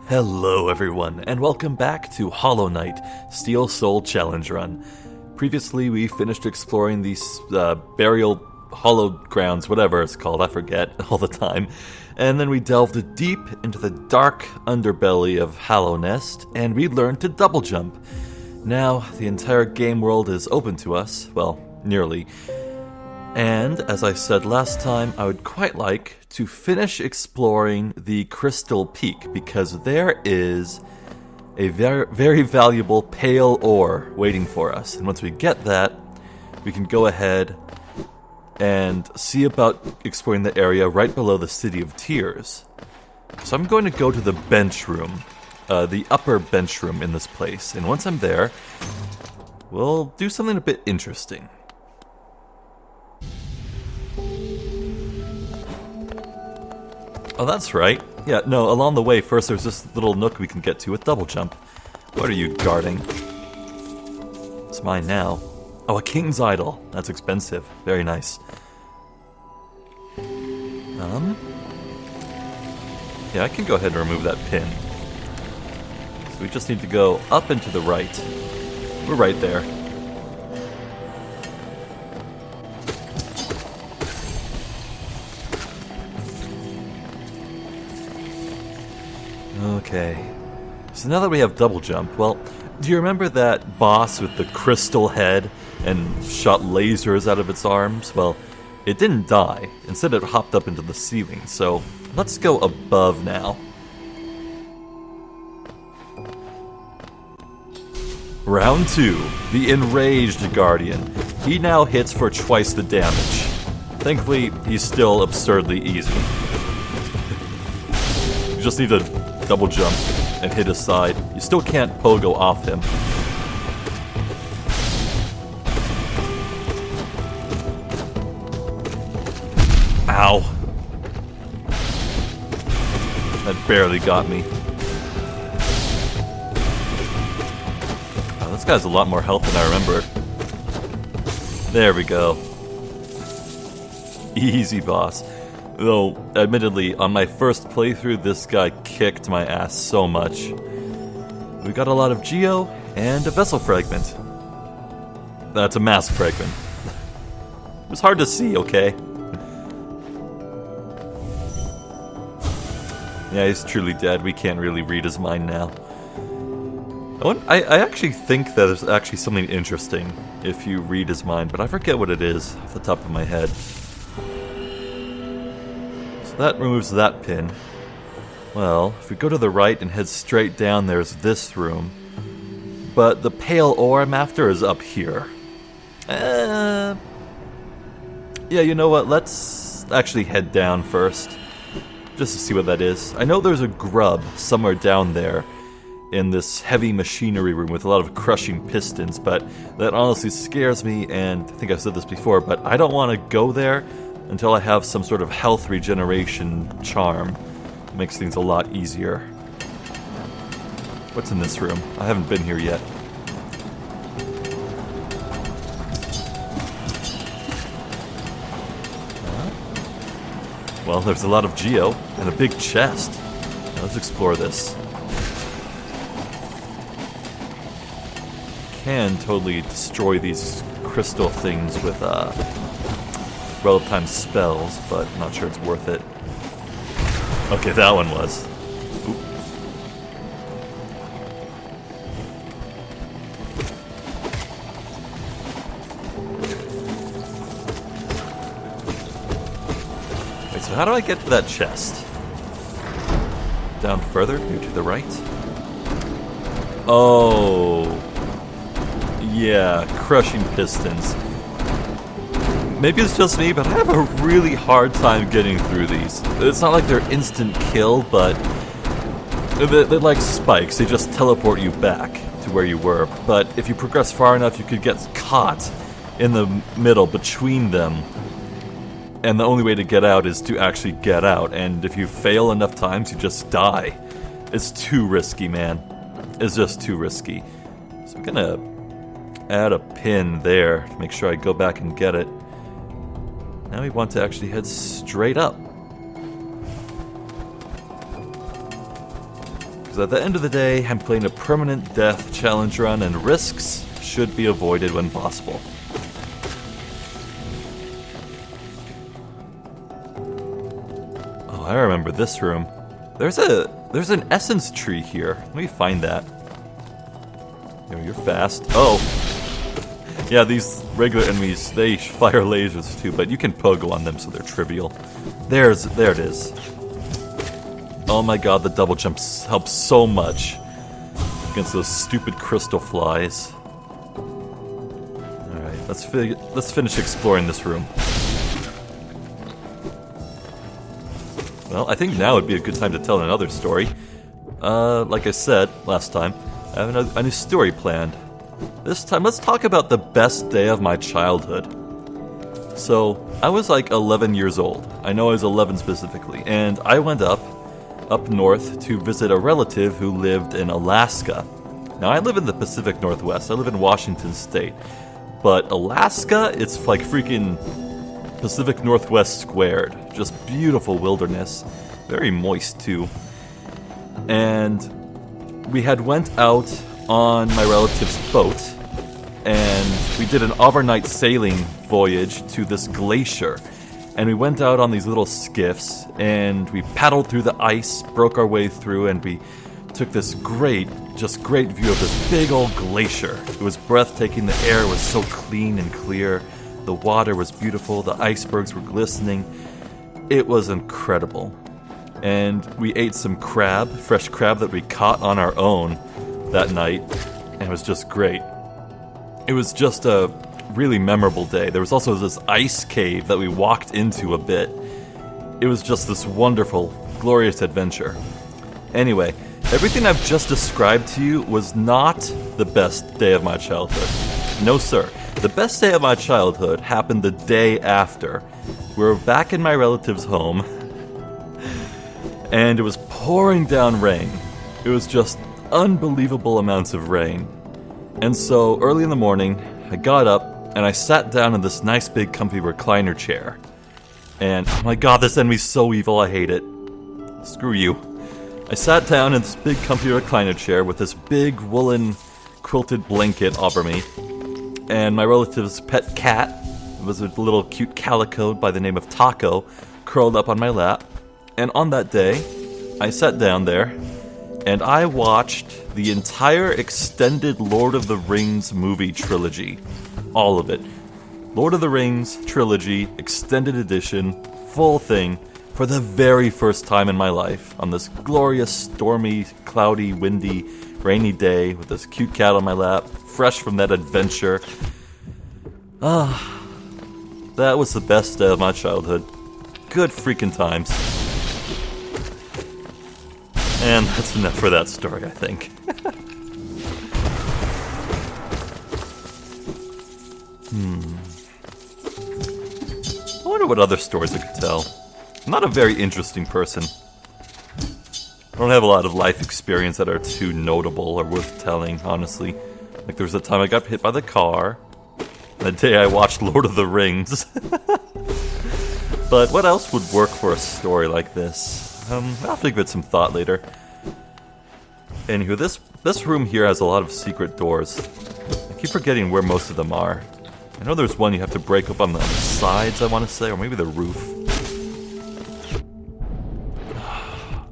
Hello everyone, and welcome back to Hollow Knight Steel Soul Challenge Run. Previously we finished exploring these burial hollow grounds, whatever it's called, I forget all the time. And then we delved deep into the dark underbelly of Hallownest, and we learned to double jump. Now the entire game world is open to us, well, nearly. And, as I said last time, I would quite like to finish exploring the Crystal Peak, because there is a very, very valuable pale ore waiting for us. And once we get that, we can go ahead and see about exploring the area right below the City of Tears. So I'm going to go to the bench room, the upper bench room in this place. And once I'm there, we'll do something a bit interesting. Oh, that's right. Yeah, no, along the way, first there's this little nook we can get to with double jump. What are you guarding? It's mine now. Oh, a king's idol. That's expensive. Very nice. Yeah, I can go ahead and remove that pin. So we just need to go up and to the right. We're right there. Okay, so now that we have double jump, well, do you remember that boss with the crystal head and shot lasers out of its arms? Well, it didn't die. Instead it hopped up into the ceiling, so let's go above now. Round 2, the Enraged Guardian. He now hits for twice the damage. Thankfully, he's still absurdly easy. You just need to double jump and hit his side. You still can't pogo off him. Ow. That barely got me. Oh, this guy's a lot more health than I remembered. There we go. Easy, boss. Though, admittedly, on my first playthrough, this guy kicked my ass so much. We got a lot of Geo and a vessel fragment. That's a mask fragment. It was hard to see, okay? Yeah, he's truly dead. We can't really read his mind now. I actually think that there's actually something interesting if you read his mind, but I forget what it is off the top of my head. That removes that pin. Well, if we go to the right and head straight down, there's this room. But the pale ore I'm after is up here. Yeah, you know what? Let's actually head down first. Just to see what that is. I know there's a grub somewhere down there in this heavy machinery room with a lot of crushing pistons, but that honestly scares me, and I think I've said this before, but I don't want to go there until I have some sort of health regeneration charm. It makes things a lot easier. What's in this room? I haven't been here yet. Well, there's a lot of Geo and a big chest. Now let's explore this. Can totally destroy these crystal things with relative time spells, but I'm not sure it's worth it. Okay, that one was. Oop. Wait, so how do I get to that chest? Down further, maybe to the right? Oh. Yeah, crushing pistons. Maybe it's just me, but I have a really hard time getting through these. It's not like they're instant kill, but they're like spikes. They just teleport you back to where you were. But if you progress far enough, you could get caught in the middle between them. And the only way to get out is to actually get out. And if you fail enough times, you just die. It's too risky, man. It's just too risky. So I'm gonna add a pin there to make sure I go back and get it. Now we want to actually head straight up. Because at the end of the day, I'm playing a permanent death challenge run, and risks should be avoided when possible. Oh, I remember this room. There's an essence tree here. Let me find that. Oh, you're fast. Oh. Yeah, these regular enemies, they fire lasers too, but you can pogo on them, so they're trivial. There it is. Oh my god, the double jumps help so much against those stupid crystal flies. Alright, let's finish exploring this room. Well, I think now would be a good time to tell another story. Like I said last time, I have a new story planned. This time, let's talk about the best day of my childhood. So, I was like 11 years old. I know I was 11 specifically, and I went up north to visit a relative who lived in Alaska. Now, I live in the Pacific Northwest. I live in Washington State. But Alaska, it's like freaking Pacific Northwest squared. Just beautiful wilderness. Very moist, too. And we had went out on my relative's boat, and we did an overnight sailing voyage to this glacier. And we went out on these little skiffs, and we paddled through the ice, broke our way through, and we took this great view of this big old glacier. It was breathtaking. The air was so clean and clear. The water was beautiful. The icebergs were glistening. It was incredible. And we ate some crab, fresh crab that we caught on our own that night, and it was just great. It was just a really memorable day. There was also this ice cave that we walked into a bit. It was just this wonderful, glorious adventure. Anyway, everything I've just described to you was not the best day of my childhood. No, sir. The best day of my childhood happened the day after. We were back in my relative's home, and it was pouring down rain. It was just unbelievable amounts of rain. And so, early in the morning, I got up, and I sat down in this nice big comfy recliner chair. And, oh my god, this enemy's so evil, I hate it. Screw you. I sat down in this big comfy recliner chair with this big woolen quilted blanket over me. And my relative's pet cat, it was a little cute calico by the name of Taco, curled up on my lap. And on that day, I sat down there, and I watched the entire extended Lord of the Rings movie trilogy. All of it. Lord of the Rings trilogy, extended edition, full thing, for the very first time in my life, on this glorious, stormy, cloudy, windy, rainy day, with this cute cat on my lap, fresh from that adventure. That was the best day of my childhood. Good freaking times. And that's enough for that story, I think. I wonder what other stories I could tell. I'm not a very interesting person. I don't have a lot of life experience that are too notable or worth telling, honestly. Like, there was a time I got hit by the car. The day I watched Lord of the Rings. But what else would work for a story like this? I'll think of it some thought later. Anywho, this room here has a lot of secret doors. I keep forgetting where most of them are. I know there's one you have to break up on the sides, I want to say, or maybe the roof.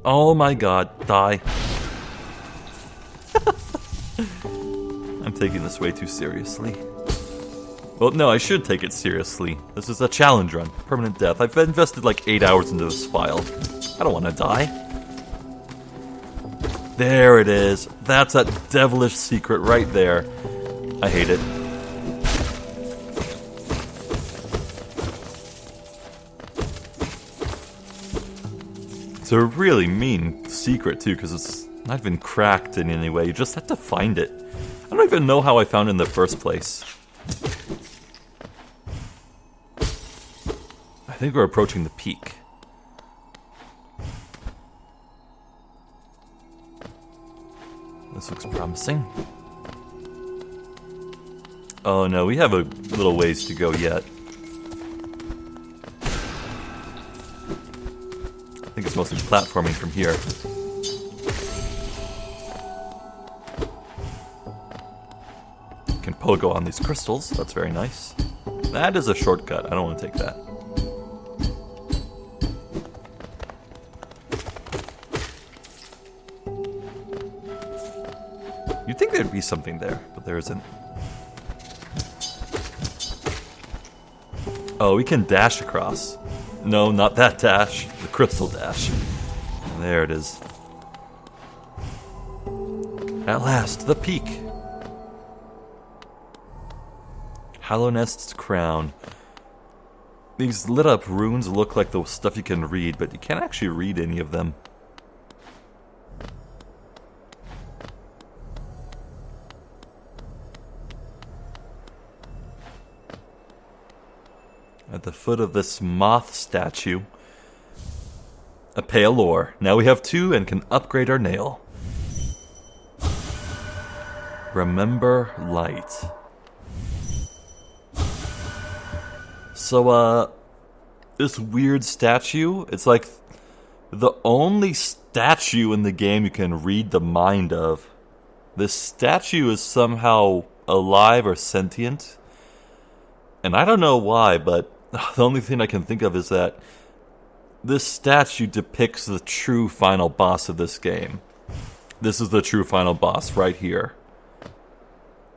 Oh my god, die. I'm taking this way too seriously. Well, no, I should take it seriously. This is a challenge run. Permanent death. I've invested like 8 hours into this file. I don't want to die. There it is. That's that devilish secret right there. I hate it. It's a really mean secret, too, because it's not even cracked in any way. You just have to find it. I don't even know how I found it in the first place. I think we're approaching the peak. This looks promising. Oh no, we have a little ways to go yet. I think it's mostly platforming from here. pogo on these crystals. That's very nice. That is a shortcut. I don't want to take that. You'd think there'd be something there, but there isn't. Oh, we can dash across. No, not that dash. The crystal dash. There it is. At last, the peak. Hallownest's crown. These lit up runes look like the stuff you can read, but you can't actually read any of them. At the foot of this moth statue, a pale ore. Now we have 2 and can upgrade our nail. Remember light. So, this weird statue, it's like the only statue in the game you can read the mind of. This statue is somehow alive or sentient. And I don't know why, but the only thing I can think of is that this statue depicts the true final boss of this game. This is the true final boss right here.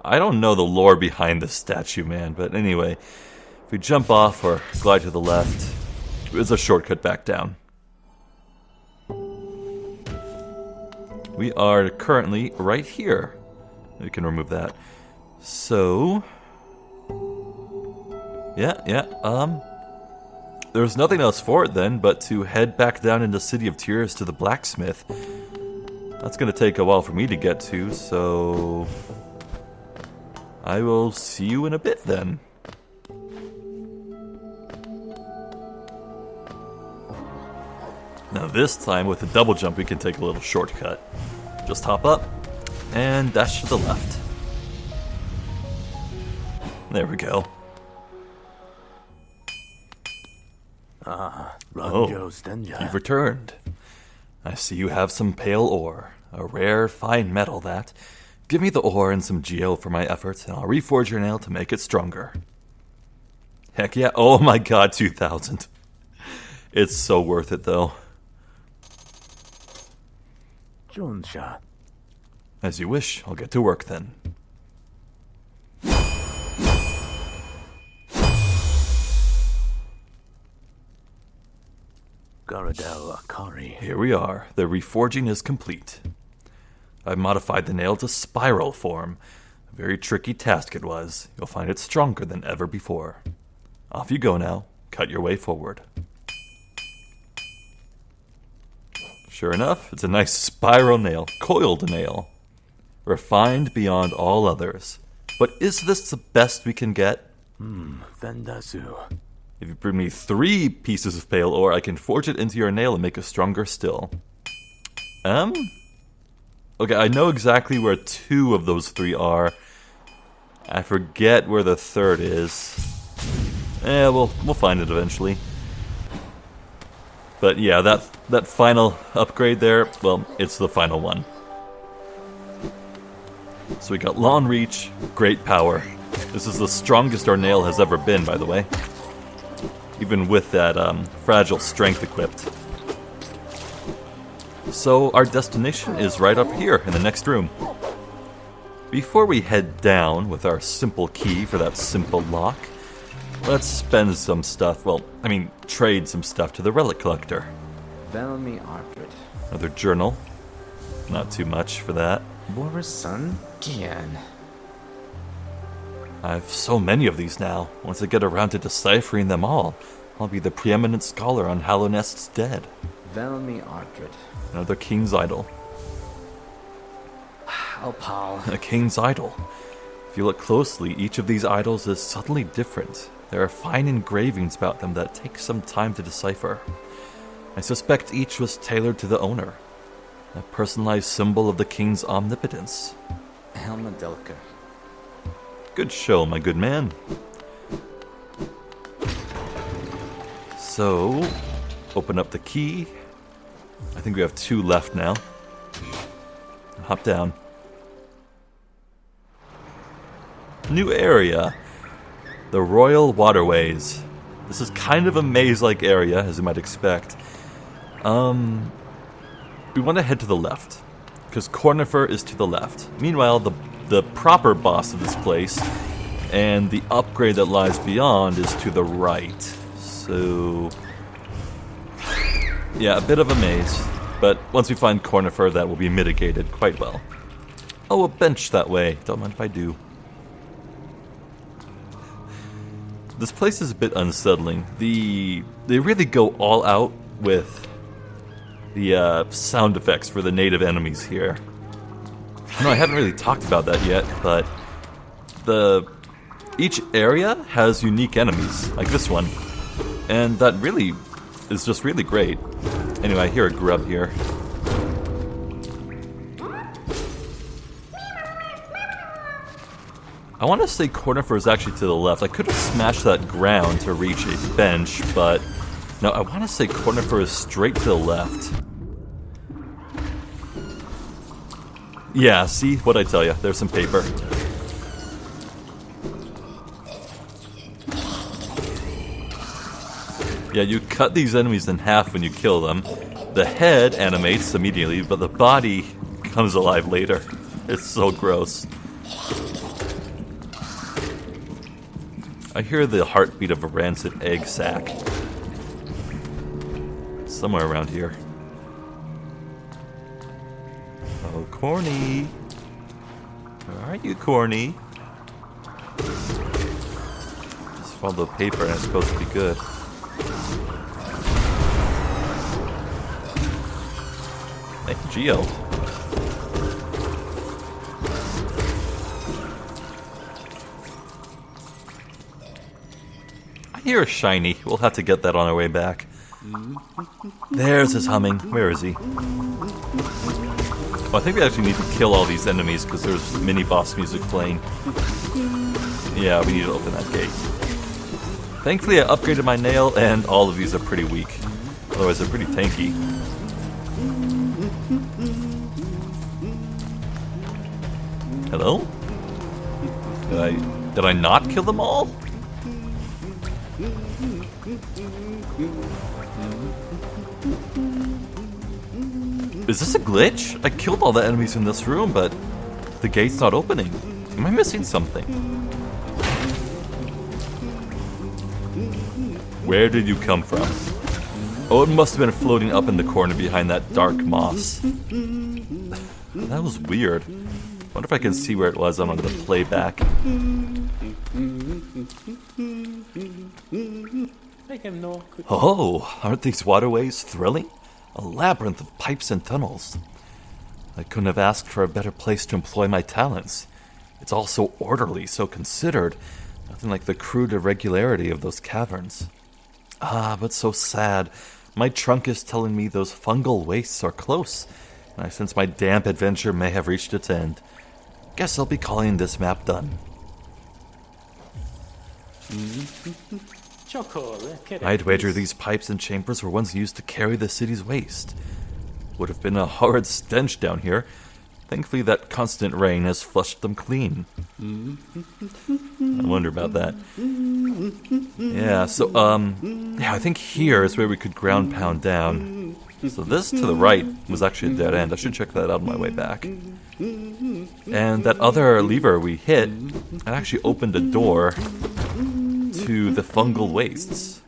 I don't know the lore behind this statue, man, but anyway, if we jump off or glide to the left, there's a shortcut back down. We are currently right here. We can remove that. So... Yeah, there's nothing else for it then but to head back down into City of Tears to the blacksmith. That's gonna take a while for me to get to, so... I will see you in a bit then. Now this time with the double jump we can take a little shortcut. Just hop up and dash to the left. There we go. Oh, you've returned. I see you have some pale ore. A rare, fine metal that. Give me the ore and some geo for my efforts, and I'll reforge your nail to make it stronger. Heck yeah. Oh my god, 2,000. It's so worth it, though. As you wish. I'll get to work then. Here we are. The reforging is complete. I've modified the nail to spiral form. A very tricky task it was. You'll find it stronger than ever before. Off you go now. Cut your way forward. Sure enough, it's a nice spiral nail. Coiled nail. Refined beyond all others. But is this the best we can get? If you bring me 3 pieces of pale ore, I can forge it into your nail and make it stronger still. Okay, I know exactly where 2 of those 3 are. I forget where the 3rd is. We'll find it eventually. But yeah, that final upgrade there, well, it's the final one. So we got long reach, great power. This is the strongest our nail has ever been, by the way. Even with that fragile strength equipped. So our destination is right up here in the next room. Before we head down with our simple key for that simple lock, let's spend some stuff, trade some stuff to the relic collector. Another journal. Not too much for that. I have so many of these now. Once I get around to deciphering them all, I'll be the preeminent scholar on Hallownest's dead. Another king's idol. A king's idol. If you look closely, each of these idols is subtly different. There are fine engravings about them that take some time to decipher. I suspect each was tailored to the owner. A personalized symbol of the king's omnipotence. Good show, my good man. So, open up the key. I think we have 2 left now. Hop down. New area. The Royal Waterways. This is kind of a maze-like area, as you might expect. We want to head to the left, because Cornifer is to the left. Meanwhile, the proper boss of this place and the upgrade that lies beyond is to the right. So, yeah, a bit of a maze, but once we find Cornifer, that will be mitigated quite well. Oh, a bench that way. Don't mind if I do. This place is a bit unsettling. They really go all out with the sound effects for the native enemies here. No, I haven't really talked about that yet, but each area has unique enemies, like this one, and that really is just really great. Anyway, I hear a grub here. I want to say Cornifer is actually to the left. I could have smashed that ground to reach a bench, but no, I want to say Cornifer is straight to the left. Yeah, see? What'd I tell you? There's some paper. Yeah, you cut these enemies in half when you kill them. The head animates immediately, but the body comes alive later. It's so gross. I hear the heartbeat of a rancid egg sack. Somewhere around here. Oh, Corny. Where are you, Corny? Just follow the paper and it's supposed to be good. Hey, Geo. I hear a shiny. We'll have to get that on our way back. There's his humming. Where is he? Oh, I think we actually need to kill all these enemies because there's mini-boss music playing. Yeah, we need to open that gate. Thankfully, I upgraded my nail, and all of these are pretty weak. Otherwise, they're pretty tanky. Hello? Did I not kill them all? Is this a glitch? I killed all the enemies in this room, but the gate's not opening. Am I missing something? Where did you come from? Oh, it must have been floating up in the corner behind that dark moss. That was weird. Wonder if I can see where it was on the playback. Oh, aren't these waterways thrilling? A labyrinth of pipes and tunnels. I couldn't have asked for a better place to employ my talents. It's all so orderly, so considered. Nothing like the crude irregularity of those caverns. Ah, but so sad. My trunk is telling me those fungal wastes are close, and I sense my damp adventure may have reached its end. Guess I'll be calling this map done. I'd wager these pipes and chambers were once used to carry the city's waste. Would have been a horrid stench down here. Thankfully, that constant rain has flushed them clean. I wonder about that. Yeah, so, yeah, I think here is where we could ground pound down. So this to the right was actually a dead end. I should check that out on my way back. And that other lever we hit, it actually opened a door to the fungal wastes.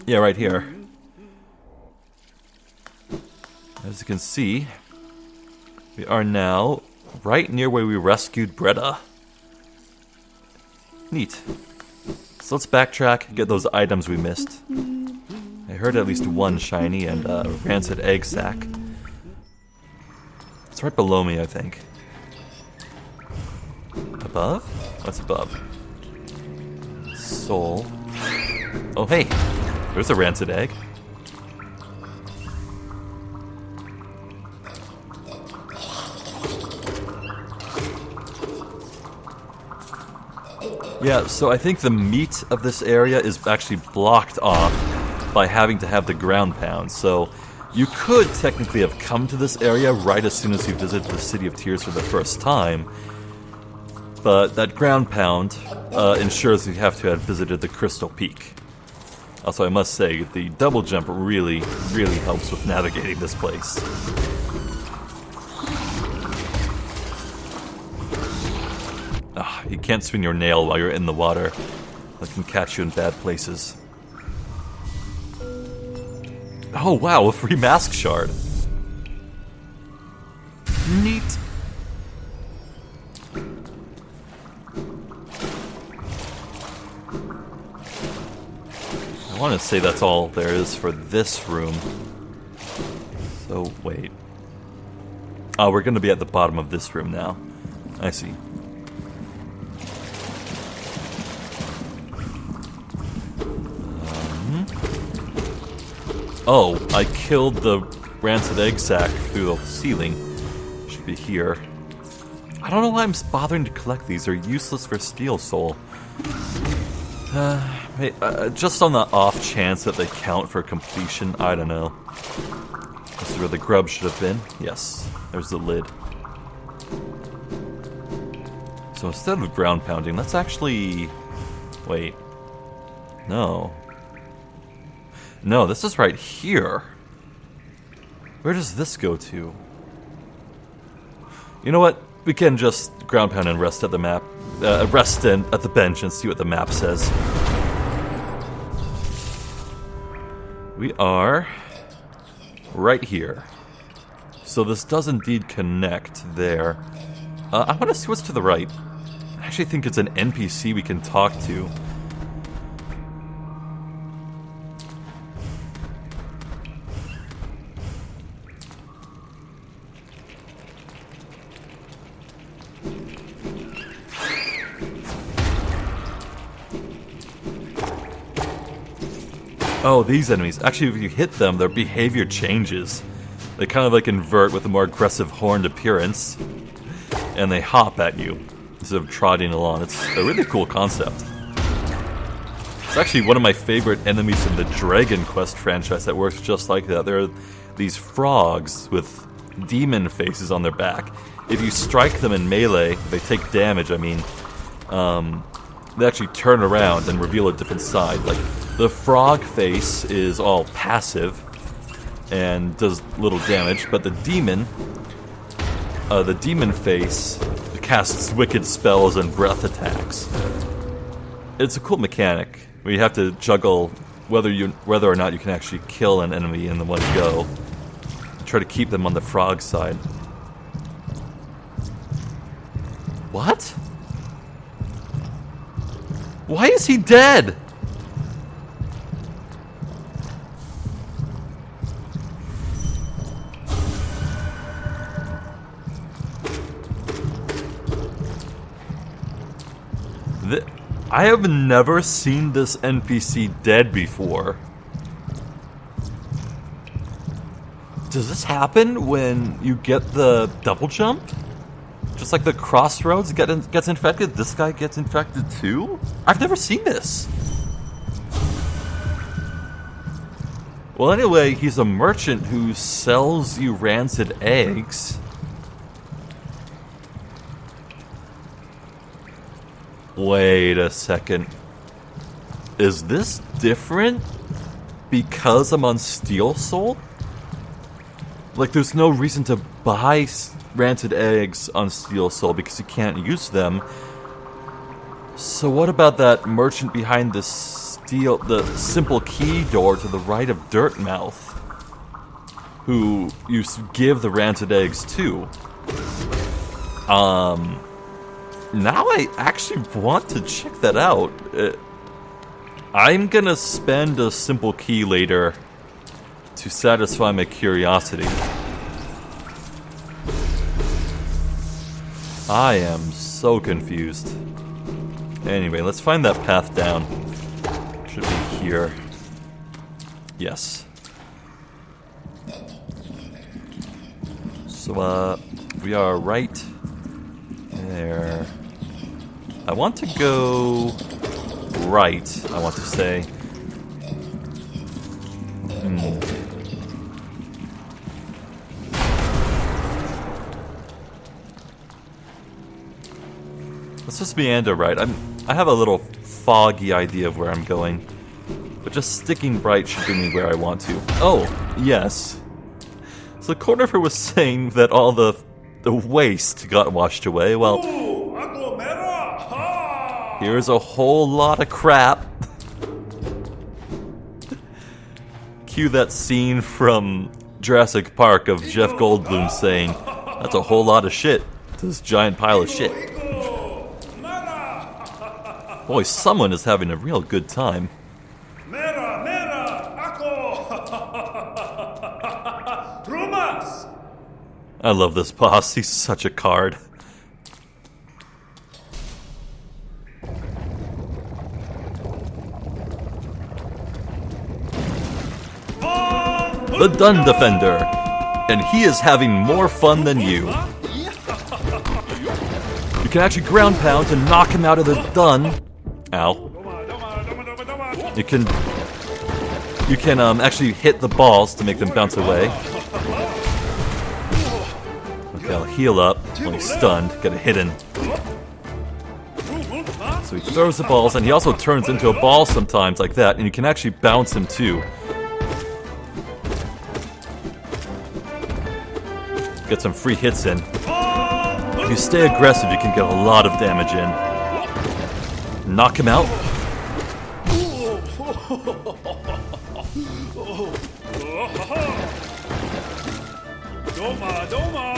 Yeah, right here. As you can see, we are now right near where we rescued Bretta. Neat. So let's backtrack, get those items we missed. I heard at least one shiny and a rancid egg sack. It's right below me, I think. Above? What's above? Soul. Oh, hey! There's a rancid egg. Yeah, so I think the meat of this area is actually blocked off by having to have the ground pound. So you could technically have come to this area right as soon as you visited the City of Tears for the first time. But that ground pound ensures you have to have visited the Crystal Peak. Also, I must say, the double jump really, really helps with navigating this place. You can't swing your nail while you're in the water. That can catch you in bad places. Oh wow, a free mask shard. Neat. I want to say that's all there is for this room. So, wait. Oh, we're going to be at the bottom of this room now. I see. Oh, I killed the rancid egg sack through the ceiling. Should be here. I don't know why I'm bothering to collect these. They're useless for Steel Soul. Just on the off chance that they count for completion, I don't know. This is where the grub should have been. Yes, there's the lid. So instead of ground pounding, let's actually... Wait. No. No, this is right here. Where does this go to? You know what? We can just ground pound and rest at the map. Rest at the bench and see what the map says. We are right here. So this does indeed connect there. I want to see what's to the right. I actually think it's an NPC we can talk to. Oh, these enemies. Actually, if you hit them, their behavior changes. They kind of like invert with a more aggressive horned appearance. And they hop at you instead of trotting along. It's a really cool concept. It's actually one of my favorite enemies in the Dragon Quest franchise that works just like that. There are these frogs with demon faces on their back. If you strike them in melee, they take damage, I mean. They actually turn around and reveal a different side. Like, the frog face is all passive and does little damage, but the demon face casts wicked spells and breath attacks. It's a cool mechanic where you have to juggle whether or not you can actually kill an enemy in the one go. Try to keep them on the frog side. What? Why is he dead? I have never seen this NPC dead before. Does this happen when you get the double jump? Just like the crossroads gets infected, this guy gets infected too? I've never seen this. Well, anyway, he's a merchant who sells you rancid eggs. Wait a second. Is this different because I'm on Steel Soul? Like, there's no reason to buy rancid eggs on Steel Soul because you can't use them. So what about that merchant behind the simple key door to the right of Dirtmouth, who you give the rancid eggs to? Now I actually want to check that out. I'm gonna spend a simple key later to satisfy my curiosity. I am so confused. Anyway, let's find that path down. Should be here. Yes. So, we are right there. I want to go right, I want to say. let's just meander right. I have a little foggy idea of where I'm going, but just sticking right should bring me where I want to. Oh, yes. So Cornifer was saying that all the waste got washed away. Well, here's a whole lot of crap. Cue that scene from Jurassic Park of Jeff Goldblum saying, "That's a whole lot of shit." To this giant pile of shit. Boy, someone is having a real good time. I love this boss. He's such a card. The Dun Defender. And he is having more fun than you. You can actually ground pound to knock him out of the dun. Ow. You can actually hit the balls to make them bounce away. Okay, I'll heal up when he's stunned. Gotta hit him. So he throws the balls, and he also turns into a ball sometimes like that, and you can actually bounce him too. Get some free hits in. If you stay aggressive, you can get a lot of damage in. Knock him out.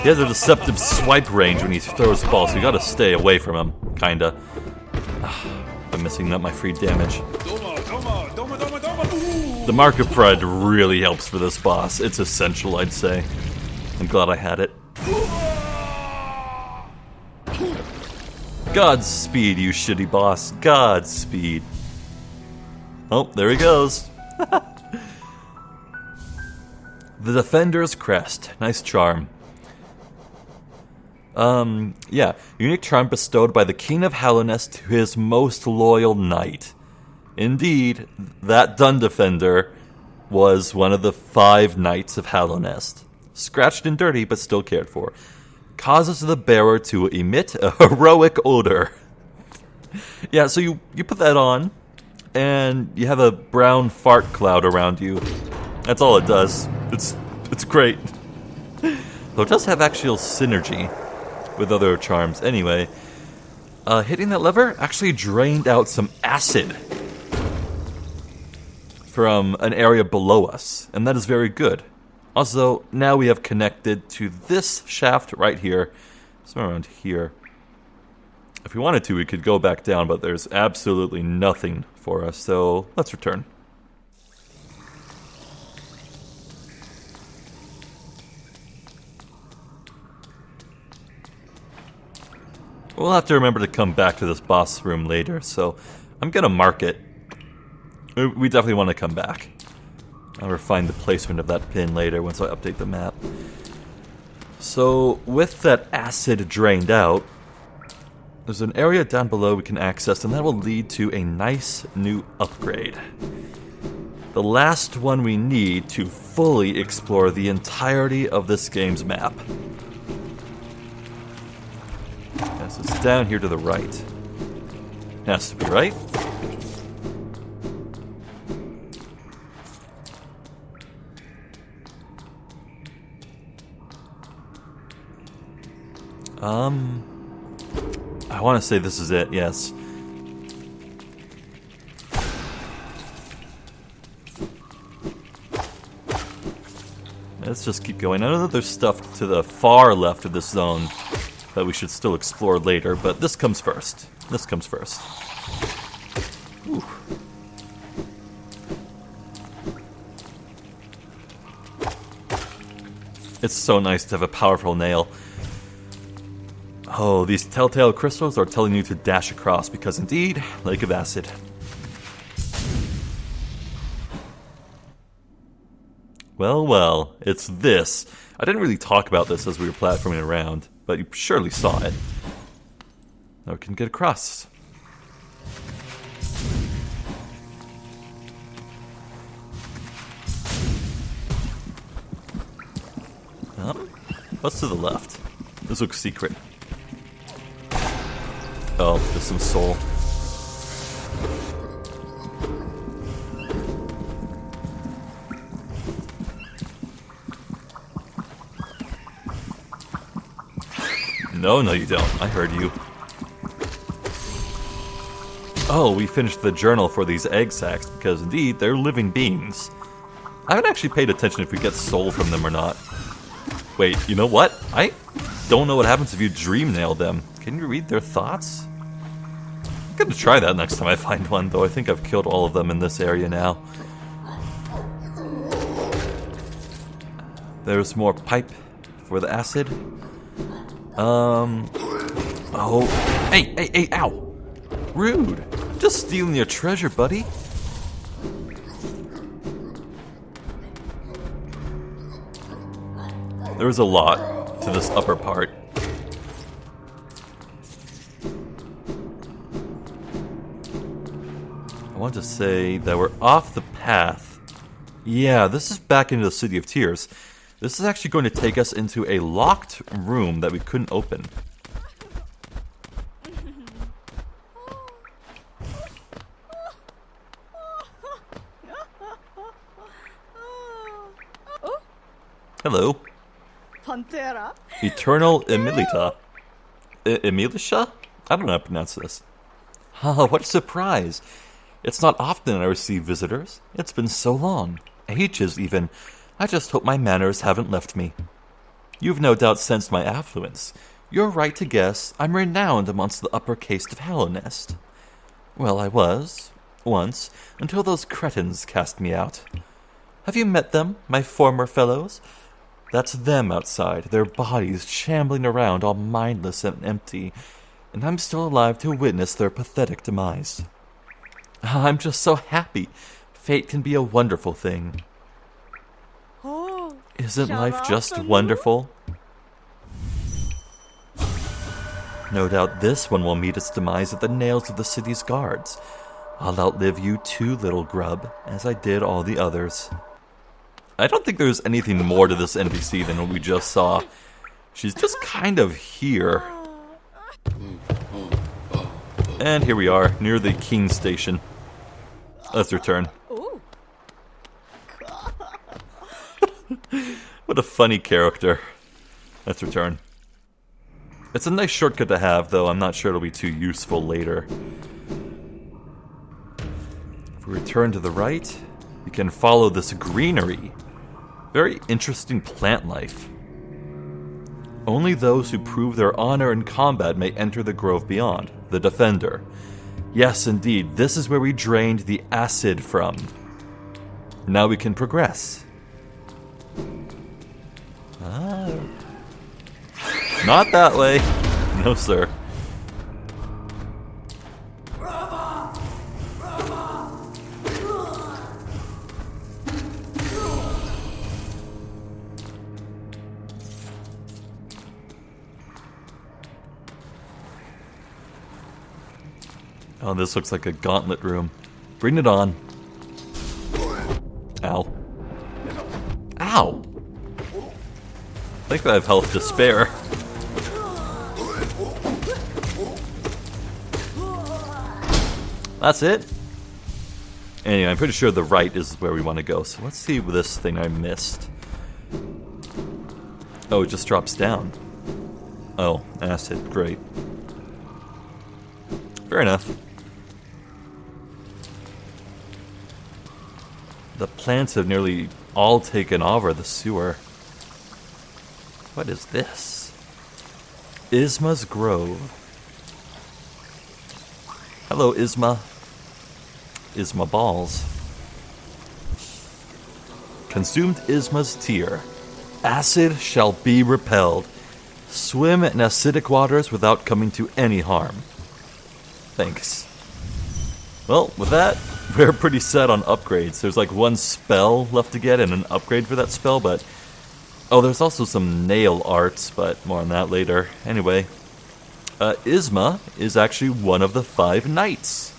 He has a deceptive swipe range when he throws the ball, so you gotta stay away from him, kinda. I'm missing up my free damage. The Mark of Pride really helps for this boss. It's essential, I'd say. I'm glad I had it. Godspeed, you shitty boss. Godspeed. Oh, there he goes. The Defender's Crest. Nice charm. Yeah. Unique charm bestowed by the King of Hallownest to his most loyal knight. Indeed, that Dun Defender was one of the 5 knights of Hallownest. Scratched and dirty, but still cared for. Causes the bearer to emit a heroic odor. Yeah, so you put that on, and you have a brown fart cloud around you. That's all it does. It's great. Though it does have actual synergy with other charms. Anyway, hitting that lever actually drained out some acid from an area below us, and that is very good. Also, now we have connected to this shaft right here, somewhere around here. If we wanted to, we could go back down, but there's absolutely nothing for us, so let's return. We'll have to remember to come back to this boss room later, so I'm gonna mark it. We definitely want to come back. I'll refine the placement of that pin later once I update the map. So, with that acid drained out, there's an area down below we can access, and that will lead to a nice new upgrade. The last one we need to fully explore the entirety of this game's map. Yes, it's down here to the right. Has to be right. I want to say this is it, yes. Let's just keep going. I know that there's stuff to the far left of this zone that we should still explore later, but this comes first. This comes first. Ooh. It's so nice to have a powerful nail. Oh, these telltale crystals are telling you to dash across, because indeed, Lake of Acid. Well, well, it's this. I didn't really talk about this as we were platforming around, but you surely saw it. Now we can get across. What's to the left? This looks secret. Oh, just some soul. No, you don't. I heard you. Oh, we finished the journal for these egg sacs, because indeed, they're living beings. I haven't actually paid attention if we get soul from them or not. Wait, you know what? I don't know what happens if you dream nail them. Can you read their thoughts? I'm gonna try that next time I find one, though I think I've killed all of them in this area now. There's more pipe for the acid. Oh. Hey, ow! Rude! I'm just stealing your treasure, buddy. There's a lot to this upper part. I want to say that we're off the path. Yeah, this is back into the City of Tears. This is actually going to take us into a locked room that we couldn't open. Hello. Pantera? Eternal Emilita. Emilisha? I don't know how to pronounce this. Oh, what a surprise. It's not often I receive visitors. It's been so long. Ages, even. I just hope my manners haven't left me. You've no doubt sensed my affluence. You're right to guess I'm renowned amongst the upper caste of Hallownest. Well, I was, once, until those cretins cast me out. Have you met them, my former fellows? That's them outside, their bodies shambling around all mindless and empty, and I'm still alive to witness their pathetic demise. I'm just so happy. Fate can be a wonderful thing. Isn't life just wonderful? No doubt this one will meet its demise at the nails of the city's guards. I'll outlive you too, little grub, as I did all the others. I don't think there's anything more to this NPC than what we just saw. She's just kind of here. And here we are, near the King Station. Let's return. What a funny character. Let's return. It's a nice shortcut to have, though I'm not sure it'll be too useful later. If we return to the right, we can follow this greenery. Very interesting plant life. Only those who prove their honor in combat may enter the grove beyond, the Defender. Yes, indeed, this is where we drained the acid from. Now we can progress. Not that way. No, sir. Oh, this looks like a gauntlet room. Bring it on. Ow. Ow! I think I have health to spare. That's it? Anyway, I'm pretty sure the right is where we want to go. So let's see this thing I missed. Oh, it just drops down. Oh, acid. Great. Fair enough. The plants have nearly all taken over the sewer. What is this? Isma's Grove. Hello, Isma. Isma balls. Consumed Isma's tear. Acid shall be repelled. Swim in acidic waters without coming to any harm. Thanks. Well, with that, we're pretty set on upgrades. There's like one spell left to get and an upgrade for that spell, but... Oh, there's also some nail arts, but more on that later. Anyway, Isma is actually one of the 5 knights.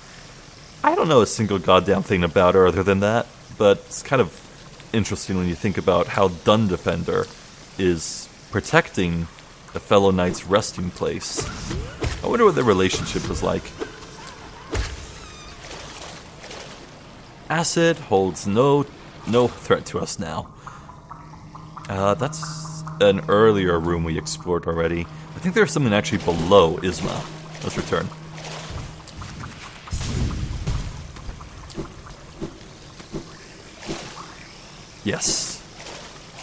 I don't know a single goddamn thing about her other than that, but it's kind of interesting when you think about how Dun Defender is protecting a fellow knight's resting place. I wonder what their relationship was like. Acid holds no threat to us now. That's an earlier room we explored already. I think there's something actually below Isma. Let's return. Yes.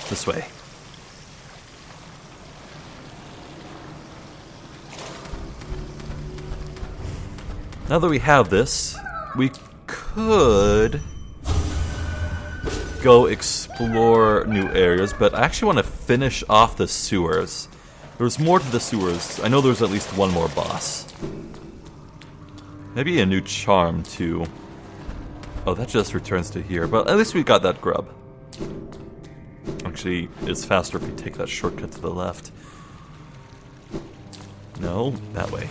This way. Now that we have this, we could go explore new areas, but I actually want to finish off the sewers. There's more to the sewers. I know there's at least one more boss. Maybe a new charm, too. Oh, that just returns to here, but at least we got that grub. Actually, it's faster if we take that shortcut to the left. No, that way.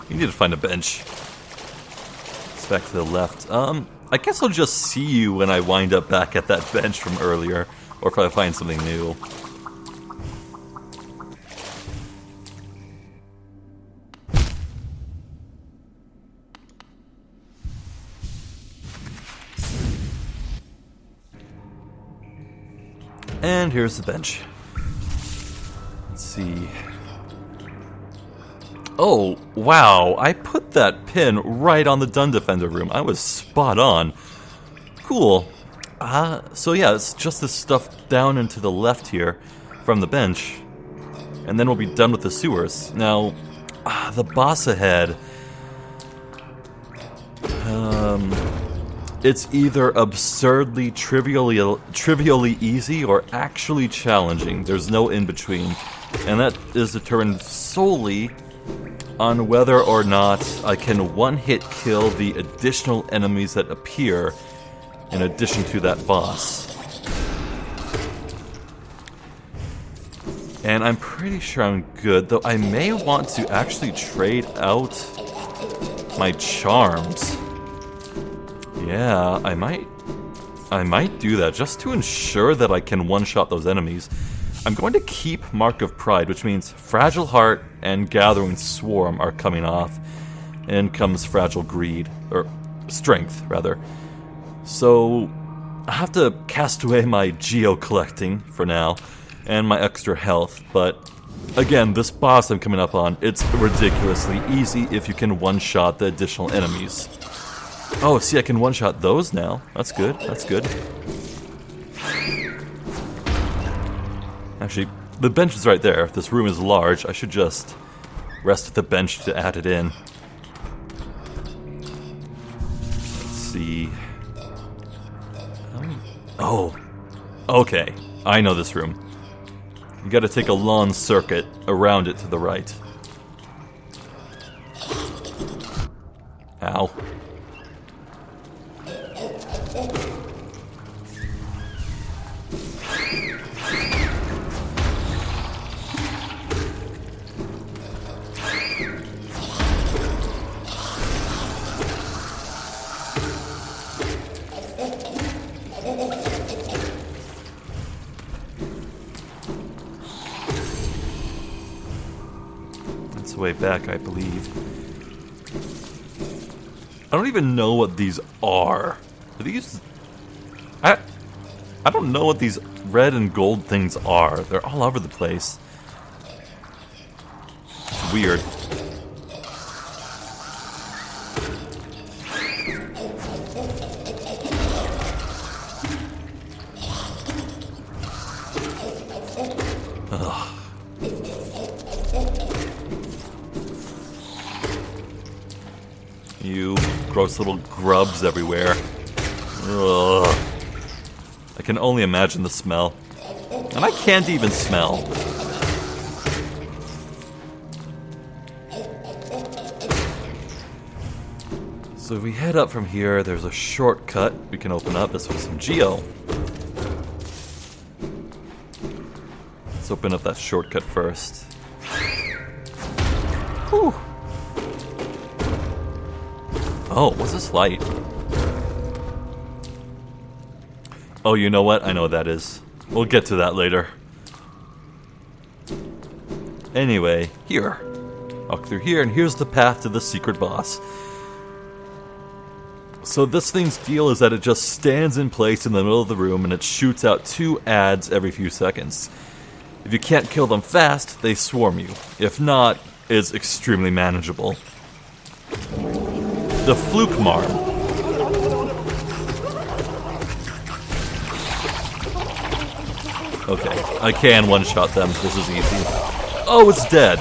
You need to find a bench. It's back to the left. I guess I'll just see you when I wind up back at that bench from earlier, or if I find something new. And here's the bench. Let's see. Oh, wow. I put that pin right on the Dun Defender room. I was spot on. Cool. So yeah, it's just this stuff down and to the left here from the bench. And then we'll be done with the sewers. Now, the boss ahead. It's either absurdly, trivially easy or actually challenging. There's no in-between. And that is determined solely on whether or not I can one-hit kill the additional enemies that appear in addition to that boss. And I'm pretty sure I'm good, though I may want to actually trade out my charms. Yeah, I might do that just to ensure that I can one-shot those enemies. I'm going to keep Mark of Pride, which means Fragile Heart and Gathering Swarm are coming off. And comes Fragile Greed, or Strength, rather. So, I have to cast away my geo-collecting for now, and my extra health, but again, this boss I'm coming up on, it's ridiculously easy if you can one-shot the additional enemies. Oh, see, I can one-shot those now. That's good, that's good. Actually, the bench is right there. This room is large. I should just rest at the bench to add it in. Let's see. Oh, okay. I know this room. You gotta take a long circuit around it to the right. Ow. That's the way back, I believe. I don't even know what these are. Are these... I don't know what these red and gold things are. They're all over the place. It's weird. Ugh. You gross little grubs everywhere. Ugh. I can only imagine the smell. And I can't even smell. So if we head up from here, there's a shortcut we can open up. This with some geo. Let's open up that shortcut first. Whew. Oh, what's this light? Oh, you know what? I know what that is. We'll get to that later. Anyway, here. Walk through here, and here's the path to the secret boss. So this thing's deal is that it just stands in place in the middle of the room, and it shoots out 2 ads every few seconds. If you can't kill them fast, they swarm you. If not, it's extremely manageable. The Fluke Marm. Okay, I can one-shot them. This is easy. Oh, it's dead.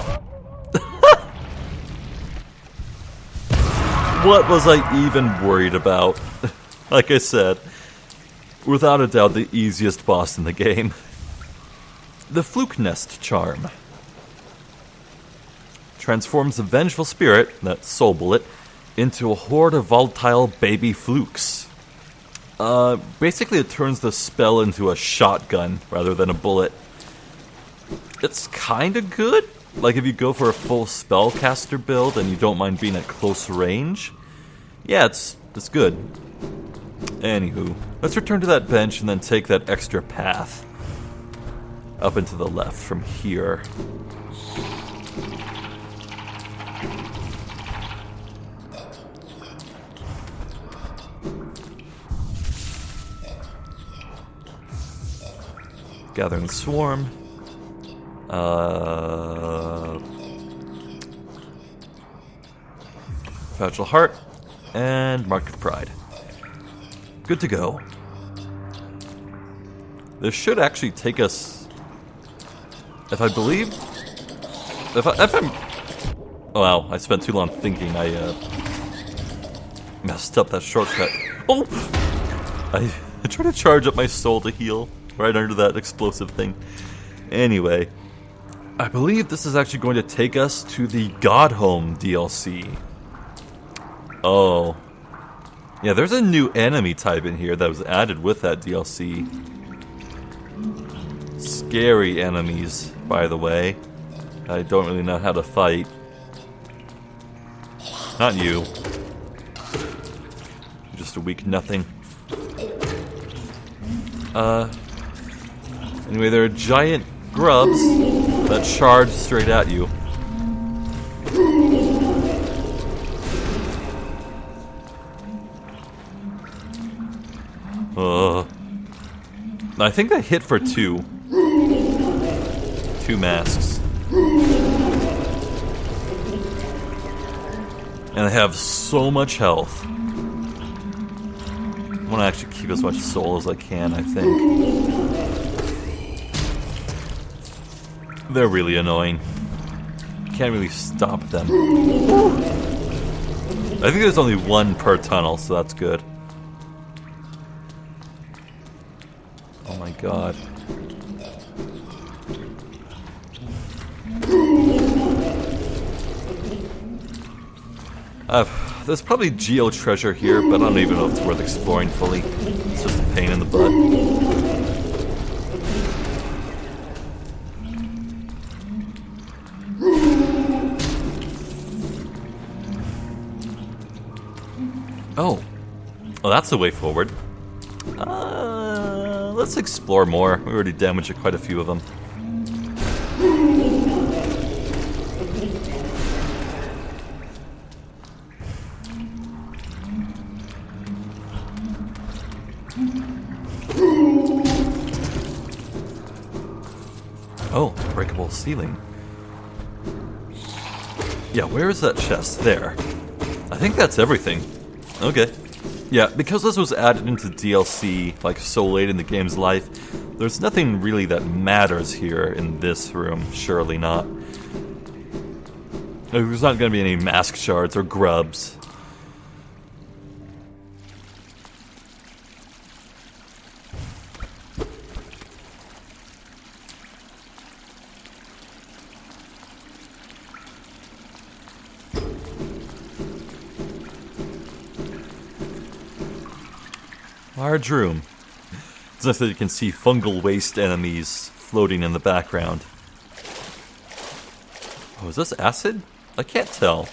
What was I even worried about? Like I said, without a doubt the easiest boss in the game. The Hallownest charm. Transforms a vengeful spirit, that soul bullet, into a horde of volatile baby flukes. Basically it turns the spell into a shotgun rather than a bullet. It's kinda good. Like if you go for a full spellcaster build and you don't mind being at close range. Yeah, it's good. Anywho, let's return to that bench and then take that extra path. Up and to the left from here. Gathering Swarm. Fragile Heart. And Mark of Pride. Good to go. This should actually take us... If I believe... If I'm... Oh, wow, I spent too long thinking. I messed up that shortcut. Oh! I tried to charge up my soul to heal. Right under that explosive thing. Anyway, I believe this is actually going to take us to the God Home DLC. Oh. Yeah, there's a new enemy type in here that was added with that DLC. Scary enemies, by the way. I don't really know how to fight. Not you. You're just a weak nothing. Anyway, there are giant grubs that charge straight at you. I think I hit for 2. 2 masks. And I have so much health. I want to actually keep as much soul as I can, I think. They're really annoying. You can't really stop them. I think there's only 1 per tunnel, so that's good. Oh my god. There's probably geo treasure here, but I don't even know if it's worth exploring fully. It's just a pain in the butt. Oh. Well, that's the way forward. Let's explore more. We already damaged quite a few of them. Oh, breakable ceiling. Yeah, where is that chest? There. I think that's everything. Okay. Yeah, because this was added into DLC, like, so late in the game's life, there's nothing really that matters here in this room. Surely not. There's not going to be any mask shards or grubs. Large room. It's nice that you can see fungal waste enemies floating in the background. Oh, is this acid? I can't tell.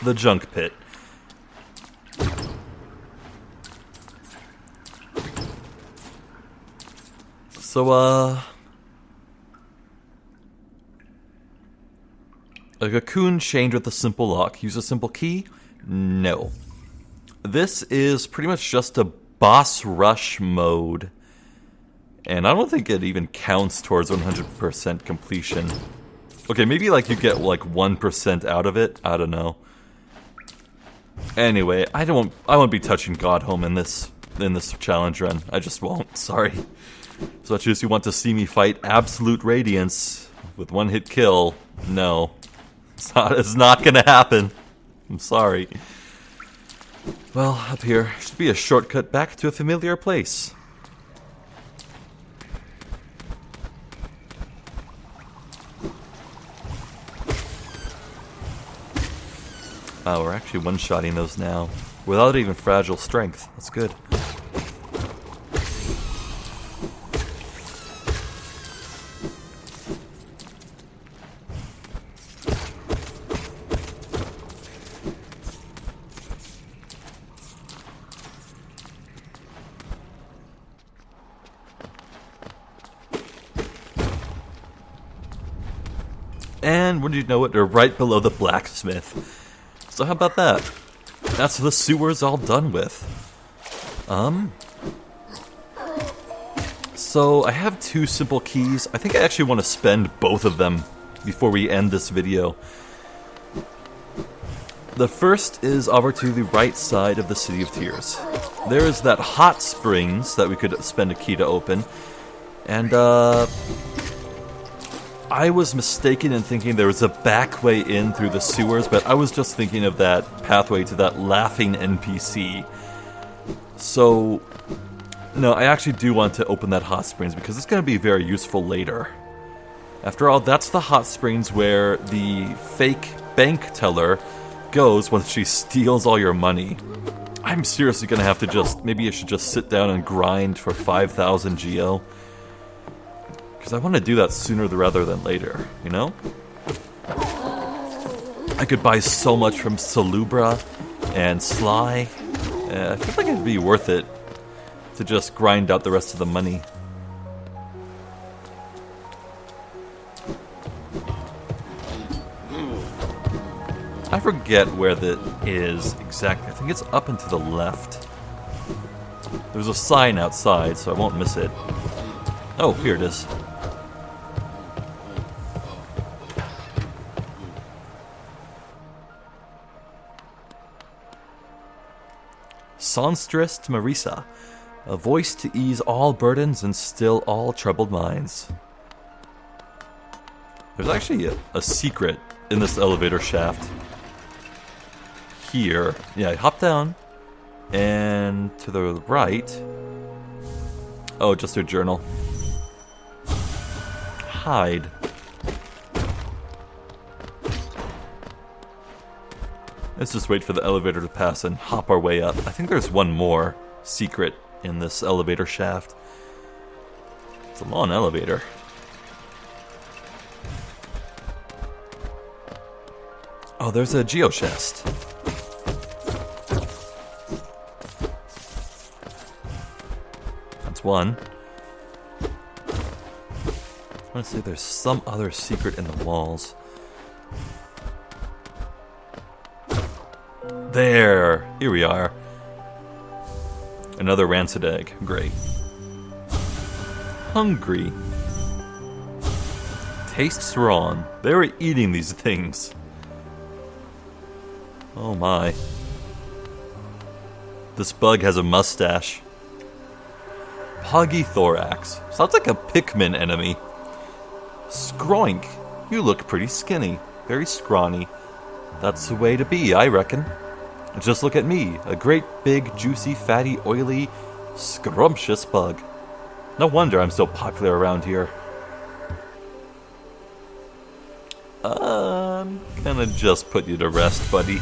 The junk pit. So, a cocoon chained with a simple lock. Use a simple key? No. This is pretty much just a boss rush mode. And I don't think it even counts towards 100% completion. Okay, maybe like you get like 1% out of it. I don't know. Anyway, I won't be touching Godhome in this challenge run. I just won't. Sorry. So much as you want to see me fight Absolute Radiance with one hit kill, no. It's not gonna happen. I'm sorry. Well, up here should be a shortcut back to a familiar place. Oh, we're actually one-shotting those now. Without even fragile strength. That's good. And wouldn't you know it, they're right below the blacksmith. So how about that? That's the sewers all done with. So I have 2 simple keys. I think I actually want to spend both of them before we end this video. The first is over to the right side of the City of Tears. There is that hot springs that we could spend a key to open. And, I was mistaken in thinking there was a back way in through the sewers, but I was just thinking of that pathway to that laughing NPC. So, no, I actually do want to open that hot springs because it's going to be very useful later. After all, that's the hot springs where the fake bank teller goes once she steals all your money. I'm seriously going to have to maybe I should just sit down and grind for 5,000 Geo. Because I want to do that sooner rather than later, you know? I could buy so much from Salubra and Sly. I feel like it'd be worth it to just grind out the rest of the money. I forget where that is exactly. I think it's up and to the left. There's a sign outside, so I won't miss it. Oh, here it is. Songstress to Marisa, a voice to ease all burdens and still all troubled minds. There's actually a secret in this elevator shaft. Here. Yeah, hop down. And to the right. Oh, just a journal. Hide. Let's just wait for the elevator to pass and hop our way up. I think there's one more secret in this elevator shaft. It's a long elevator. Oh, there's a geochest. That's one. I want to say there's some other secret in the walls. There! Here we are. Another rancid egg. Great. Hungry. Tastes wrong. They were eating these things. Oh my. This bug has a mustache. Puggy thorax. Sounds like a Pikmin enemy. Skroink. You look pretty skinny. Very scrawny. That's the way to be, I reckon. Just look at me, a great big, juicy, fatty, oily, scrumptious bug. No wonder I'm so popular around here. I'm gonna just put you to rest, buddy.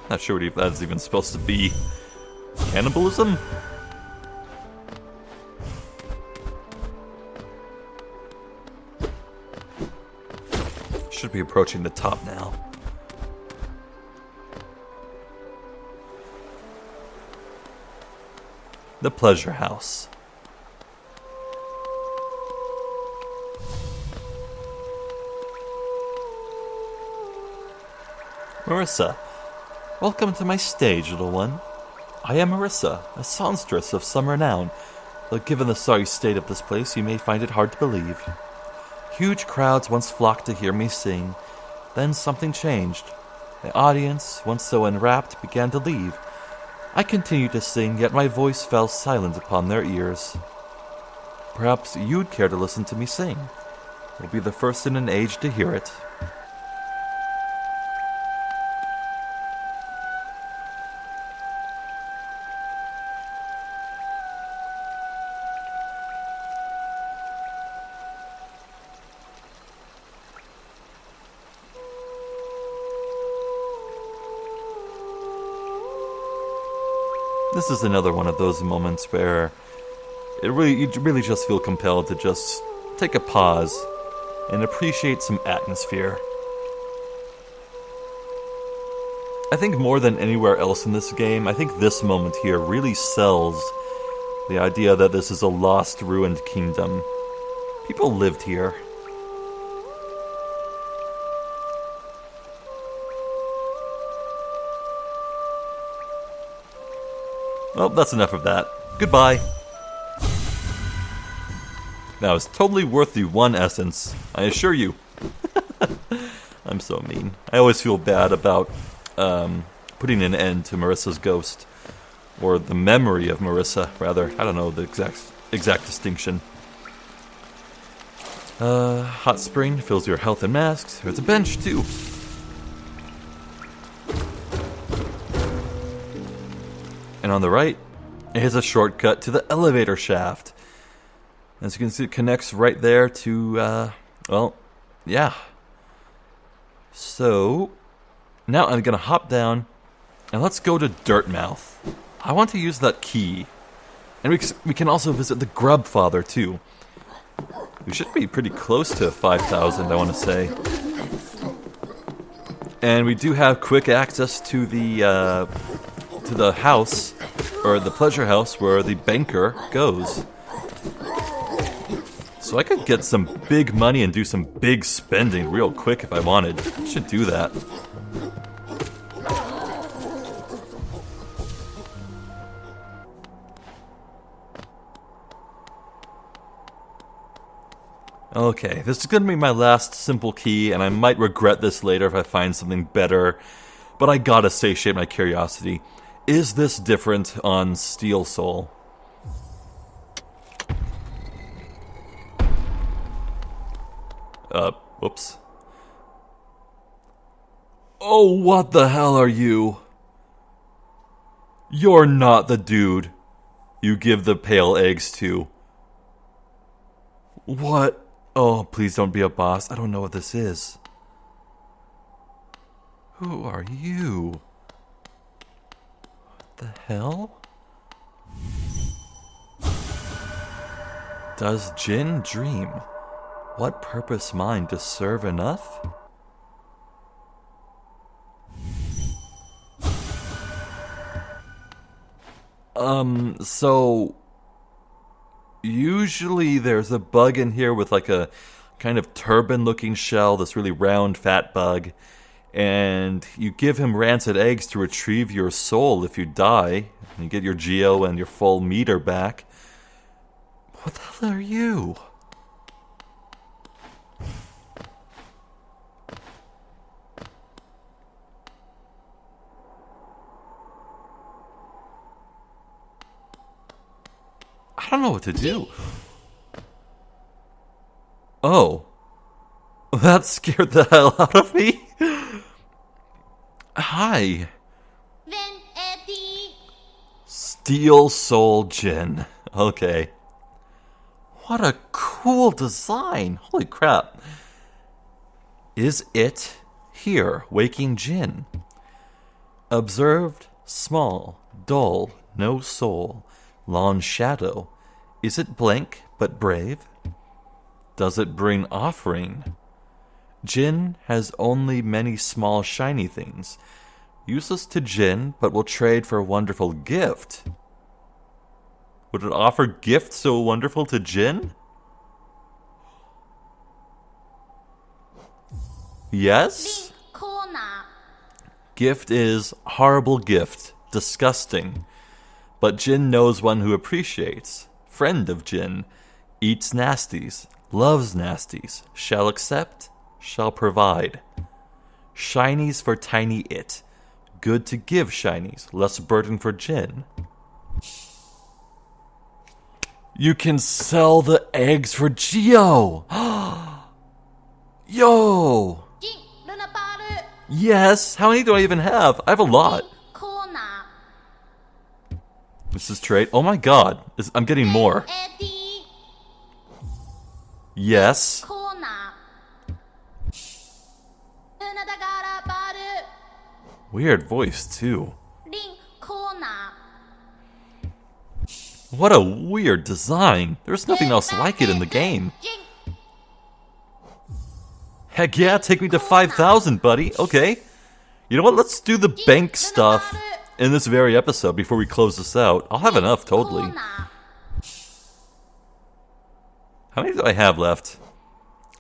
Not sure what that's even supposed to be. Cannibalism? Should be approaching the top now. The Pleasure House. Marissa, welcome to my stage, little one. I am Marissa, a songstress of some renown, though given the sorry state of this place, you may find it hard to believe. Huge crowds once flocked to hear me sing. Then something changed. The audience, once so enwrapped, began to leave. I continued to sing, yet my voice fell silent upon their ears. Perhaps you'd care to listen to me sing. You'll be the first in an age to hear it. This is another one of those moments where you really just feel compelled to just take a pause and appreciate some atmosphere. I think more than anywhere else in this game, I think this moment here really sells the idea that this is a lost, ruined kingdom. People lived here. Well, that's enough of that. Goodbye. That was totally worth the 1 essence, I assure you. I'm so mean. I always feel bad about putting an end to Marissa's ghost. Or the memory of Marissa, rather. I don't know the exact distinction. Hot spring fills your health and masks. There's a bench, too. And on the right is a shortcut to the elevator shaft. As you can see, it connects right there to, well, yeah. So, now I'm going to hop down, and let's go to Dirtmouth. I want to use that key. And we can also visit the Grub Father, too. We should be pretty close to 5,000, I want to say. And we do have quick access to the house, or the pleasure house, where the banker goes. So I could get some big money and do some big spending real quick if I wanted. I should do that. Okay, this is going to be my last simple key, and I might regret this later if I find something better, but I gotta satiate my curiosity. Is this different on Steel Soul? Whoops. Oh, what the hell are you? You're not the dude you give the pale eggs to. What? Oh, please don't be a boss. I don't know what this is. Who are you? What the hell? Does Jin dream? What purpose mine to serve enough? So usually there's a bug in here with like a kind of turban-looking shell, this really round, fat bug, and you give him rancid eggs to retrieve your soul if you die, and you get your geo and your full meter back. What the hell are you? I don't know what to do. Oh. That scared the hell out of me. Hi. Steel Soul Jin. Okay. What a cool design. Holy crap. Is it here, waking Jin? Observed, small, dull, no soul, long shadow. Is it blank but brave? Does it bring offering? Jin has only many small shiny things, useless to Jin but will trade for a wonderful gift. Would it offer gift so wonderful to Jin? Yes? Gift is horrible gift. Disgusting. But Jin knows one who appreciates. Friend of Jin. Eats nasties. Loves nasties. Shall accept. Shall provide. Shinies for tiny it. Good to give shinies. Less burden for Jin. You can sell the eggs for Geo! Yo! Yes! How many do I even have? I have a lot. This is trade. Oh my god. I'm getting more. Yes. Weird voice, too. What a weird design. There's nothing else like it in the game. Heck yeah, take me to 5,000, buddy. Okay. You know what? Let's do the bank stuff in this very episode before we close this out. I'll have enough, totally. How many do I have left?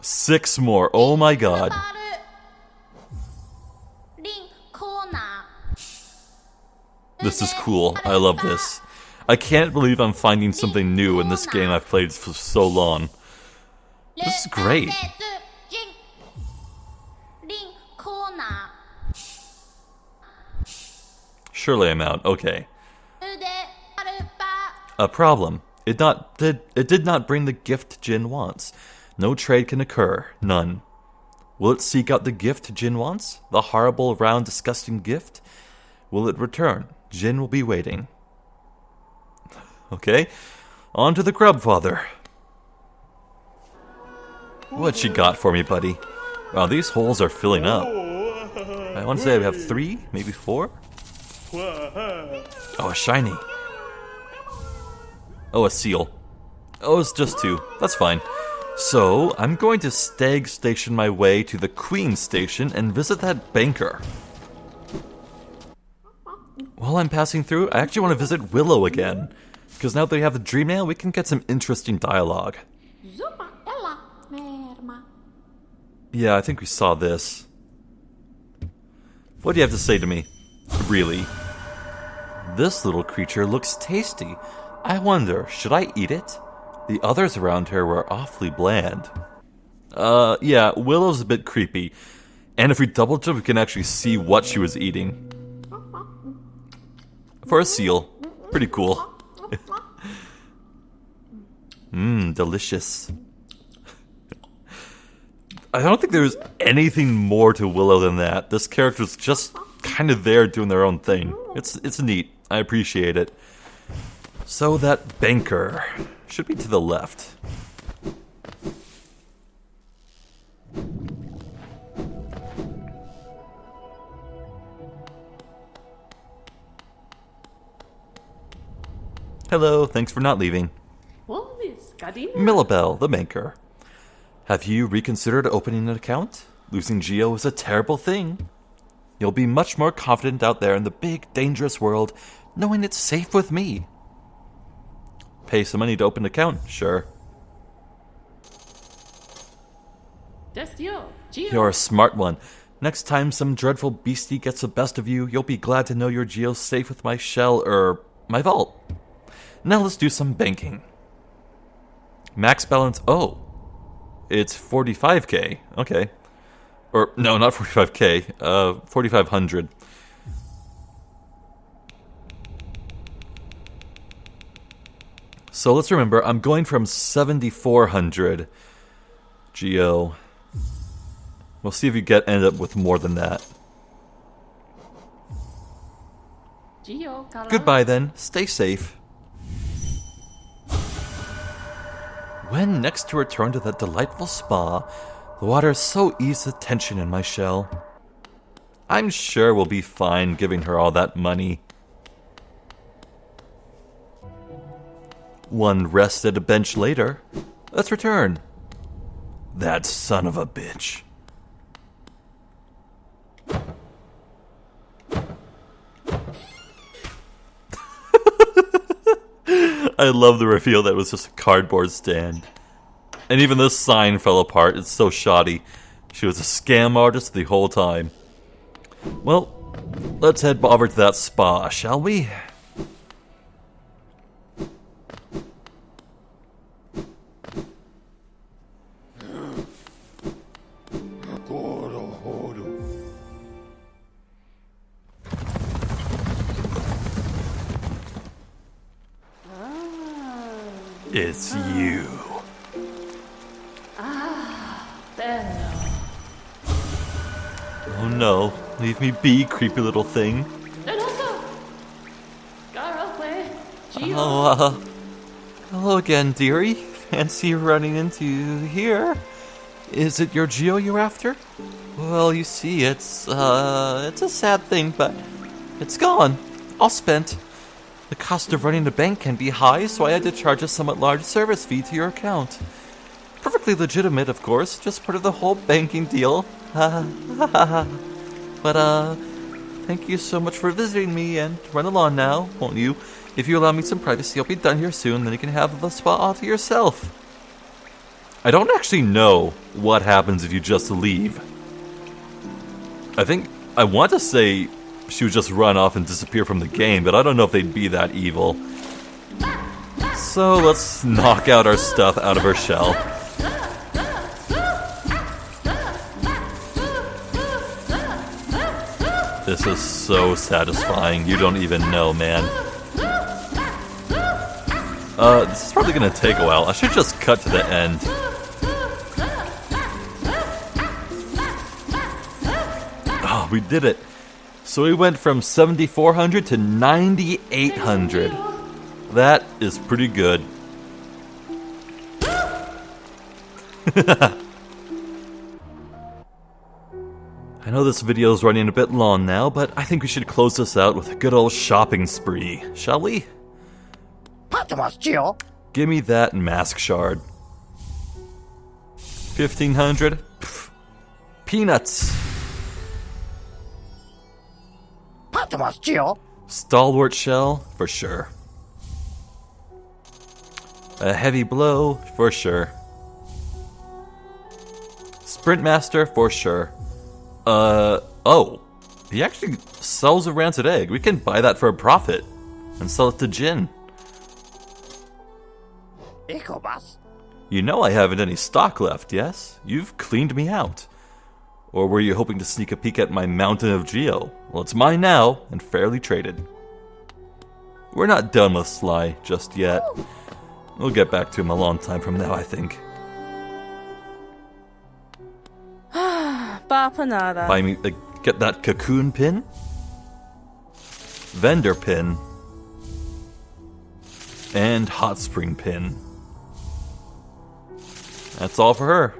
6 more. Oh my god. This is cool. I love this. I can't believe I'm finding something new in this game I've played for so long. This is great. Surely I'm out. Okay. A problem. It did not bring the gift Jin wants. No trade can occur. None. Will it seek out the gift Jin wants? The horrible, round, disgusting gift? Will it return? Jin will be waiting. Okay. On to the grub, father. What you got for me, buddy? Wow, these holes are filling up. I want to say I have 3, maybe 4? Oh, a shiny. Oh, a seal. Oh, it's just 2. That's fine. So, I'm going to stag station my way to the Queen Station and visit that banker. While I'm passing through, I actually want to visit Willow again. Because now that we have the Dream Nail, we can get some interesting dialogue. Yeah, I think we saw this. What do you have to say to me? Really? This little creature looks tasty. I wonder, should I eat it? The others around her were awfully bland. Yeah, Willow's a bit creepy. And if we double jump, we can actually see what she was eating. For a seal. Pretty cool. Mmm, delicious. I don't think there's anything more to Willow than that. This character's just kind of there doing their own thing. It's neat. I appreciate it. So that banker should be to the left. Hello, thanks for not leaving. Millabelle, the banker. Have you reconsidered opening an account? Losing Geo is a terrible thing. You'll be much more confident out there in the big, dangerous world, knowing it's safe with me. Pay some money to open an account, sure. You're a smart one. Next time some dreadful beastie gets the best of you, you'll be glad to know your Geo's safe with my shell, my vault. Now let's do some banking. Max balance, oh. It's 45k, okay. Or, no, not 45k, 4,500. So let's remember, I'm going from 7,400 Geo. We'll see if we end up with more than that. Goodbye then, stay safe. When next to return to that delightful spa, the water so eased the tension in my shell. I'm sure we'll be fine giving her all that money. One rest at a bench later. Let's return. That son of a bitch. I love the reveal that it was just a cardboard stand. And even this sign fell apart. It's so shoddy. She was a scam artist the whole time. Well, let's head over to that spa, shall we? It's you. Oh no, leave me be, creepy little thing. Oh, hello again, dearie. Fancy running into you here. Is it your Geo you're after? Well, you see, it's a sad thing, but it's gone. All spent. The cost of running the bank can be high, so I had to charge a somewhat large service fee to your account. Perfectly legitimate, of course, just part of the whole banking deal. But, thank you so much for visiting me, and run along now, won't you? If you allow me some privacy, I'll be done here soon, then you can have the spa all to yourself. I don't actually know what happens if you just leave. I want to say she would just run off and disappear from the game, but I don't know if they'd be that evil. So let's knock out our stuff out of her shell. This is so satisfying, you don't even know, man. This is probably gonna take a while. I should just cut to the end. Oh, we did it. So we went from 7,400 to 9,800. That is pretty good. I know this video is running a bit long now, but I think we should close this out with a good old shopping spree, shall we? Give me that mask shard. 1,500? Pff, peanuts! Stalwart shell, for sure. A heavy blow, for sure. Sprint master, for sure. Oh. He actually sells a rancid egg. We can buy that for a profit. And sell it to Jin. You know I haven't any stock left, yes? You've cleaned me out. Or were you hoping to sneak a peek at my mountain of Geo? Well, it's mine now, and fairly traded. We're not done with Sly just yet. We'll get back to him a long time from now, I think. Buy me, get that cocoon pin? Vendor pin. And hot spring pin. That's all for her.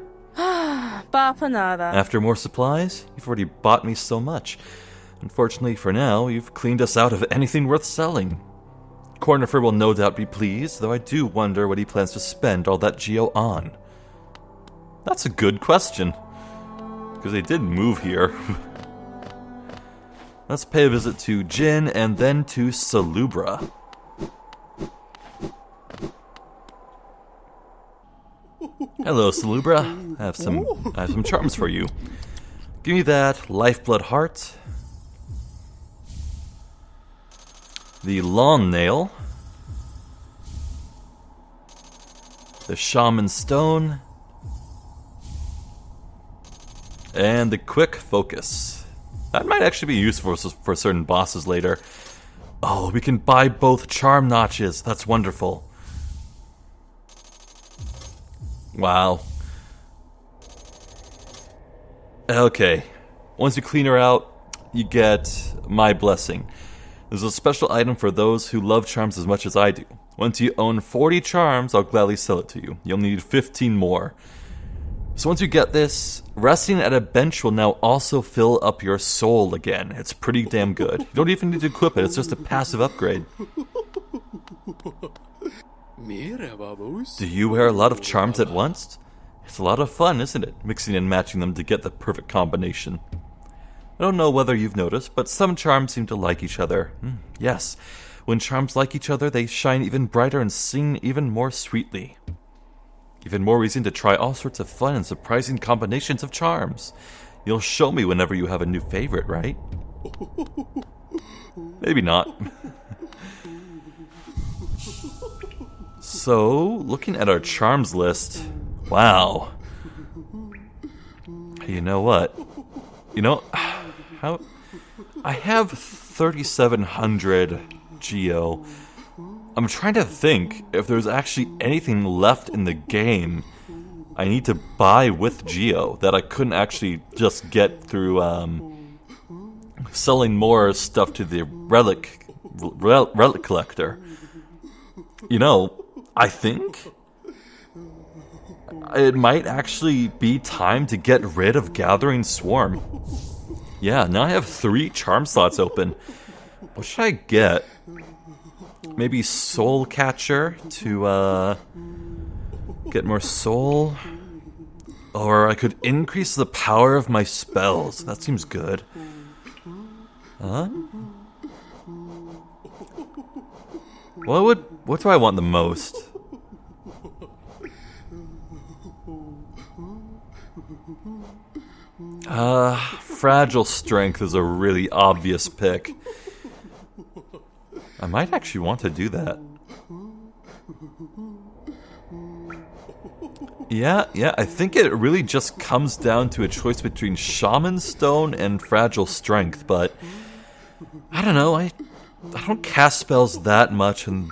After more supplies? You've already bought me so much. Unfortunately for now, you've cleaned us out of anything worth selling. Cornifer will no doubt be pleased, though I do wonder what he plans to spend all that Geo on. That's a good question. Because they did move here. Let's pay a visit to Jin and then to Salubra. Hello, Salubra. I have some charms for you. Give me that lifeblood heart. The long nail. The shaman stone. And the quick focus. That might actually be useful for certain bosses later. Oh, we can buy both charm notches. That's wonderful. Wow. Okay. Once you clean her out, you get my blessing. There's a special item for those who love charms as much as I do. Once you own 40 charms, I'll gladly sell it to you. You'll need 15 more. So once you get this, resting at a bench will now also fill up your soul again. It's pretty damn good. You don't even need to equip it, it's just a passive upgrade. Do you wear a lot of charms at once? It's a lot of fun, isn't it? Mixing and matching them to get the perfect combination. I don't know whether you've noticed, but some charms seem to like each other. Yes. When charms like each other, they shine even brighter and sing even more sweetly. Even more reason to try all sorts of fun and surprising combinations of charms. You'll show me whenever you have a new favorite, right? Maybe not. So, looking at our charms list, wow. You know what? How I have 3,700 Geo. I'm trying to think if there's actually anything left in the game I need to buy with Geo that I couldn't actually just get through selling more stuff to the relic collector. I think it might actually be time to get rid of Gathering Swarm. Yeah, now I have 3 charm slots open. What should I get? Maybe Soul Catcher to get more soul? Or I could increase the power of my spells. That seems good. What do I want the most? Fragile Strength is a really obvious pick. I might actually want to do that. Yeah, I think it really just comes down to a choice between Shaman Stone and Fragile Strength, but I don't know, I don't cast spells that much, and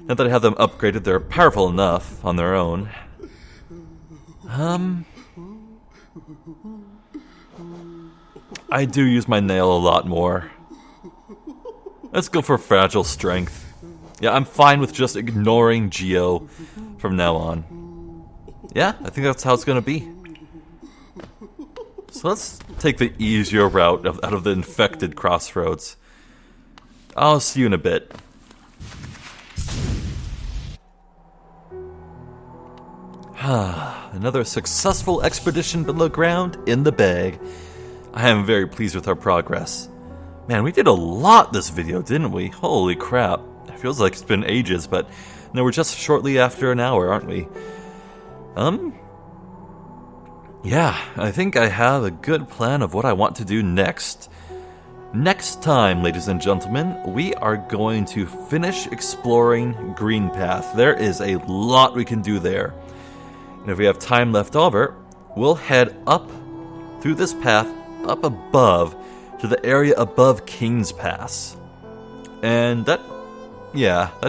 now that I have them upgraded, they're powerful enough on their own. I do use my nail a lot more. Let's go for Fragile Strength. Yeah, I'm fine with just ignoring Geo from now on. Yeah, I think that's how it's gonna be. So let's take the easier route out of the infected crossroads. I'll see you in a bit. Another successful expedition below ground in the bag. I am very pleased with our progress. Man, we did a lot this video, didn't we? Holy crap. It feels like it's been ages, but no, we're just shortly after an hour, aren't we? Yeah, I think I have a good plan of what I want to do next. Next time, ladies and gentlemen, we are going to finish exploring Green Path. There is a lot we can do there. And if we have time left over, we'll head up through this path, up above, to the area above King's Pass. And that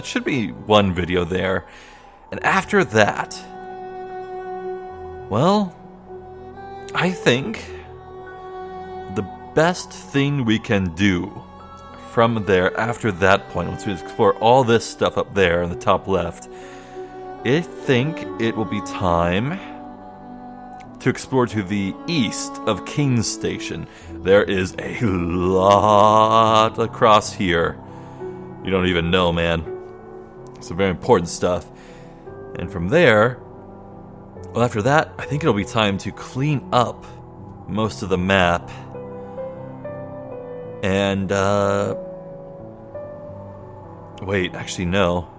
should be one video there. And after that, well, I think the best thing we can do from there after that point, once we explore all this stuff up there in the top left, I think it will be time to explore to the east of King's Station. There is a lot across here. You don't even know, man. Some very important stuff. And from there, well, after that, I think it'll be time to clean up most of the map. And, wait, actually, no.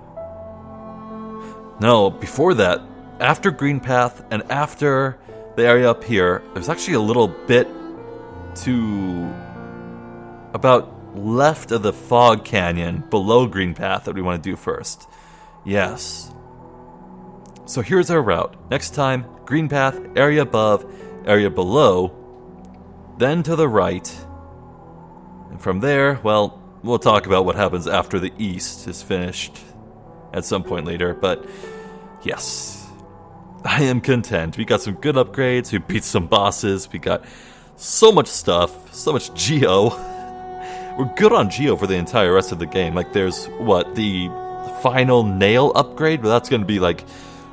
No, before that, after Green Path and after the area up here, there's actually a little bit to about left of the Fog Canyon below Green Path that we want to do first. Yes. So here's our route. Next time, Green Path, area above, area below, then to the right. And from there, well, we'll talk about what happens after the east is finished at some point later, but yes, I am content. We got some good upgrades, we beat some bosses, we got so much stuff, so much Geo. We're good on Geo for the entire rest of the game. Like, there's, the final nail upgrade? But that's gonna be,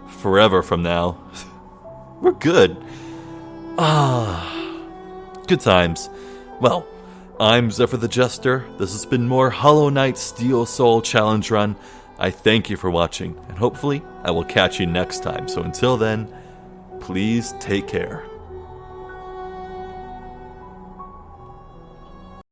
forever from now. We're good. Good times. Well, I'm Zephyr the Jester. This has been more Hollow Knight Steel Soul Challenge Run. I thank you for watching, and hopefully I will catch you next time. So until then, please take care.